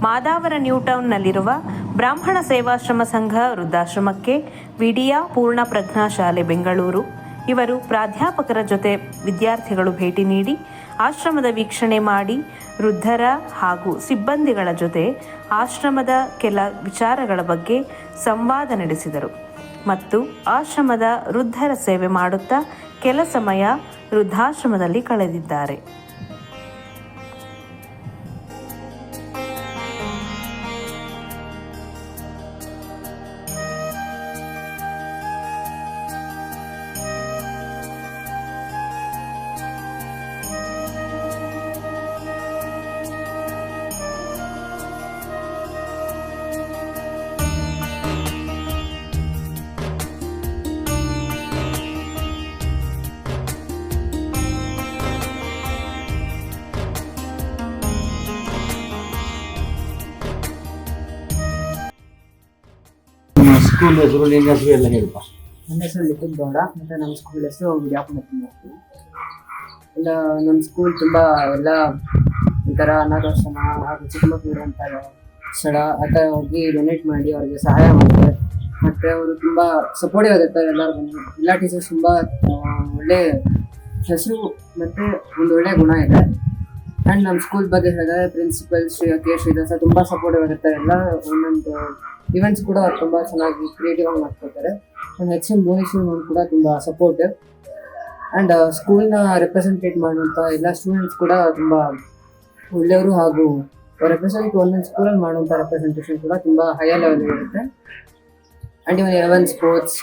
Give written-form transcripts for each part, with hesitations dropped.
ಮಾದಾವರ ನ್ಯೂಟೌನ್ನಲ್ಲಿರುವ ಬ್ರಾಹ್ಮಣ ಸೇವಾಶ್ರಮ ಸಂಘ ವೃದ್ಧಾಶ್ರಮಕ್ಕೆ ವಿಡಿಯಾ ಪೂರ್ಣ ಪ್ರಜ್ಞಾ ಶಾಲೆ ಬೆಂಗಳೂರು ಇವರು ಪ್ರಾಧ್ಯಾಪಕರ ಜೊತೆ ವಿದ್ಯಾರ್ಥಿಗಳು ಭೇಟಿ ನೀಡಿ ಆಶ್ರಮದ ವೀಕ್ಷಣೆ ಮಾಡಿ ವೃದ್ಧರ ಹಾಗೂ ಸಿಬ್ಬಂದಿಗಳ ಜೊತೆ ಆಶ್ರಮದ ಕೆಲ ವಿಚಾರಗಳ ಬಗ್ಗೆ ಸಂವಾದ ನಡೆಸಿದರು ಮತ್ತು ಆಶ್ರಮದ ವೃದ್ಧರ ಸೇವೆ ಮಾಡುತ್ತಾ ಕೆಲ ಸಮಯ ವೃದ್ಧಾಶ್ರಮದಲ್ಲಿ ಕಳೆದಿದ್ದಾರೆ. ಸ್ಕೂಲ್ ಹೆಸರು ನಿಮ್ಮ ಹೆಸರು ಎಲ್ಲ ಹೇಳಪ್ಪ. ನನ್ನ ಹೆಸರು ಲಿಖಿತ್ ಗೌಡ ಮತ್ತು ನಮ್ಮ ಸ್ಕೂಲ್ ಹೆಸರು ವಿದ್ಯಾಪುರ. ಎಲ್ಲ ನಮ್ಮ ಸ್ಕೂಲ್ ತುಂಬ ಎಲ್ಲ ಈ ಥರ ಅನಾಥಾಶ್ರಮ ಹಾಗೂ ಚಿಕ್ಕ ಮಕ್ಕಳು ಇರುವಂಥ ಸ್ಥಳ ಆ ಥರ ಹೋಗಿ ಡೊನೇಟ್ ಮಾಡಿ ಅವ್ರಿಗೆ ಸಹಾಯ ಮಾಡ್ತಾರೆ. ಮತ್ತು ಅವರು ತುಂಬ ಸಪೋರ್ಟಿವ್ ಆಗಿರ್ತಾರೆ ಎಲ್ಲರಿಗೂ. ಎಲ್ಲ ಟೀಚರ್ಸ್ ತುಂಬ ಒಳ್ಳೆ ಹೆಸರು ಮತ್ತು ಒಂದು ಒಳ್ಳೆಯ ಗುಣ ಇದೆ. ಆ್ಯಂಡ್ ನಮ್ಮ ಸ್ಕೂಲ್ ಬಗ್ಗೆ ಹೇಳಿದ್ರೆ ಪ್ರಿನ್ಸಿಪಲ್ ಶ್ರೀದಾಸ ತುಂಬ ಸಪೋರ್ಟಿವ್ ಆಗಿರ್ತಾರೆ. ಎಲ್ಲ ಒಂದೊಂದು ಇವೆಂಟ್ಸ್ ಕೂಡ ಅವ್ರು ತುಂಬ ಚೆನ್ನಾಗಿ ಕ್ರಿಯೇಟಿವ್ ಆಗಿ ಮಾಡ್ಕೊಳ್ತಾರೆ. ಆ್ಯಂಡ್ ಎಚ್ ಎಂ ಭುವನೇಶ್ವರ್ ಕೂಡ ತುಂಬ ಸಪೋರ್ಟಿವ್. ಆ್ಯಂಡ್ ಸ್ಕೂಲ್ನ ರೆಪ್ರೆಸೆಂಟೇಟ್ ಮಾಡುವಂಥ ಎಲ್ಲ ಸ್ಟೂಡೆಂಟ್ಸ್ ಕೂಡ ತುಂಬ ಒಳ್ಳೆಯವರು ಹಾಗೂ ರೆಪ್ರೆಸೆಂಟ್ ಒಂದೊಂದು ಸ್ಕೂಲಲ್ಲಿ ಮಾಡುವಂಥ ರೆಪ್ರೆಸೆಂಟೇಷನ್ ಕೂಡ ತುಂಬ ಹೈಯರ್ ಲೆವೆಲ್ ಇರುತ್ತೆ. And even 11 sports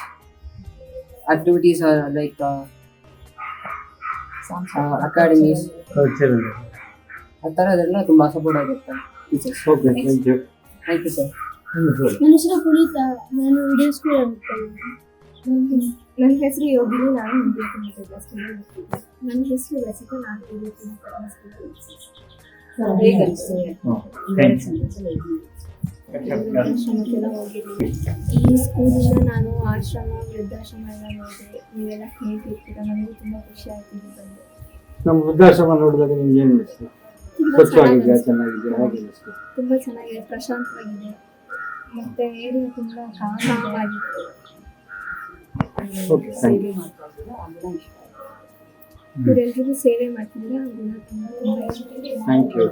activities like academies ಆ ಥರದೆಲ್ಲ ತುಂಬ ಸಪೋರ್ಟ್ ಆಗುತ್ತೆ teachers. Okay, thank you. Thank you sir. ನನ್ನ ಹೆಸರು ಪುನೀತ, ನಾನು ವಿಡಿಯೋ ಸ್ಕೂಲ್ ಓದ್ತೀನಿ. ನನ್ನ ಹೆಸರು ಯೋಗಿನಿ, ನಾನು ವಿದ್ಯಾಪುರ ಸ್ಕೂಲಲ್ಲಿ ಓದ್ತೀನಿ. ನನ್ನ ಹೆಸರು ರಚಿತಾ, ನಾನು ವಿದ್ಯಾಪುರ ಈ ಸ್ಕೂಲಿಂದ ನಾನು ಆಶ್ರಮ ವೃದ್ಧಾಶ್ರಮ ಎಲ್ಲ ನೋಡಿದೆ. ನೀವೆಲ್ಲ ಹೇಳ್ತಿರ್ತೀರ, ನನಗೂ ತುಂಬ ಖುಷಿ ಆಗ್ತಿದೆ ಬಂದು. ನಮ್ಮ ವೃದ್ಧಾಶ್ರಮ ನೋಡಿದಾಗ ನಿಮ್ಗೆ ಏನು ಅನಿಸ್ತು? ಸ್ವಚ್ಛವಾಗಿದೆ, ಚೆನ್ನಾಗಿದೆ, ಹೇಗೆ ಅನಿಸ್ತು? ತುಂಬ ಚೆನ್ನಾಗಿದೆ, ಪ್ರಶಾಂತವಾಗಿದೆ, ಮತ್ತೆ ಏರಿಯಾ ತುಂಬ ಕಾಮಾಗಿತ್ತು. Okay, thank you. ಇವರೆಲ್ಲರಿಗೂ ಸೇವೆ ಮಾಡ್ತಿದ್ರೆ ಅದನ್ನ ತುಂಬ ಇಷ್ಟ. Thank you.